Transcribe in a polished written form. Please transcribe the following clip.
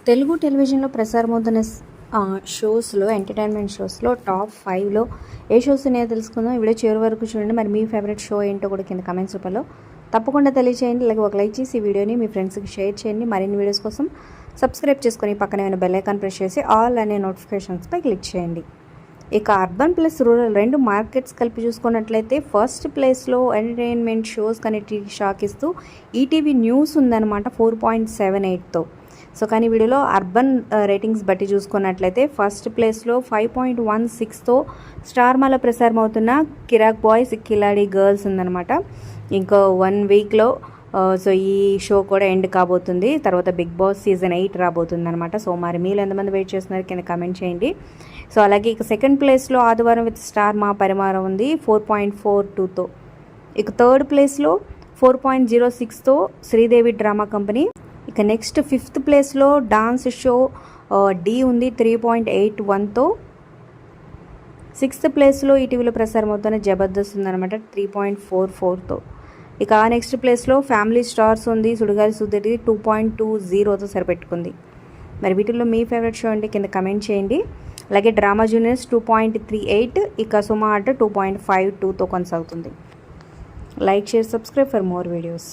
తెలుగు టెలివిజన్లో ప్రసారమవుతున్న షోస్లో entertainment షోస్లో top 5లో ఏ shows ఉన్నాయో తెలుసుకుందాం. ఈ వీడియో చివరి వరకు చూడండి. మరి మీ ఫేవరెట్ షో ఏంటో కూడా కింద కమెంట్స్ రూపంలో తప్పకుండా తెలియచేయండి. అలాగే ఒక లైక్ చేసి ఈ వీడియోని మీ ఫ్రెండ్స్కి షేర్ చేయండి. మరిన్ని వీడియోస్ కోసం సబ్స్క్రైబ్ చేసుకొని పక్కనే ఉన్న బెల్ ఐకాన్ ప్రెస్ చేసి ఆల్ అనే నోటిఫికేషన్స్పై క్లిక్ చేయండి. ఇక అర్బన్ ప్లస్ రూరల్ రెండు మార్కెట్స్ కలిపి చూసుకున్నట్లయితే ఫస్ట్ ప్లేస్లో ఎంటర్టైన్మెంట్ షోస్ కనెక్టివిటీ షాక్ ఇస్తూ ఈటీవీ న్యూస్ ఉందన్నమాట 4.78తో. సో కానీ వీడియోలో అర్బన్ రేటింగ్స్ బట్టి చూసుకున్నట్లయితే ఫస్ట్ ప్లేస్లో 5.16తో స్టార్ మాలో ప్రసారం అవుతున్న కిరాక్ బాయ్స్ కిలాడి గర్ల్స్ ఉందన్నమాట. ఇంకో 1 వీక్లో సో ఈ షో కూడా ఎండ్ కాబోతుంది. తర్వాత బిగ్ బాస్ సీజన్ 8 రాబోతుంది అనమాట. సో మరి మీరు ఎంతమంది వెయిట్ చేస్తున్నారు కింద కమెంట్ చేయండి. సో అలాగే ఇక సెకండ్ ప్లేస్లో ఆదివారం విత్ స్టార్ మా పరిమారం ఉంది 4.42తో. ఇక థర్డ్ ప్లేస్లో 4.06తో శ్రీదేవి డ్రామా కంపెనీ. ఇక నెక్స్ట్ ఫిఫ్త్ ప్లేస్లో డాన్స్ షో డి ఉంది 3.81తో. సిక్స్త్ ప్లేస్లో ఈటీవీలో ప్రసారం అవుతున్న జబర్దస్త్ ఉందన్నమాట 3.44తో. ఇక నెక్స్ట్ ప్లేస్లో ఫ్యామిలీ స్టార్స్ ఉంది సుడిగాలి సుధీర్ 2.20తో సరిపెట్టుకుంది. మరి వీటిల్లో మీ ఫేవరెట్ షో అంటే కింద కమెంట్ చేయండి. అలాగే డ్రామా జూనియర్స్ 2.38, ఇక సుమా ఆట 2.52తో కొనసాగుతుంది. Like share subscribe for more videos.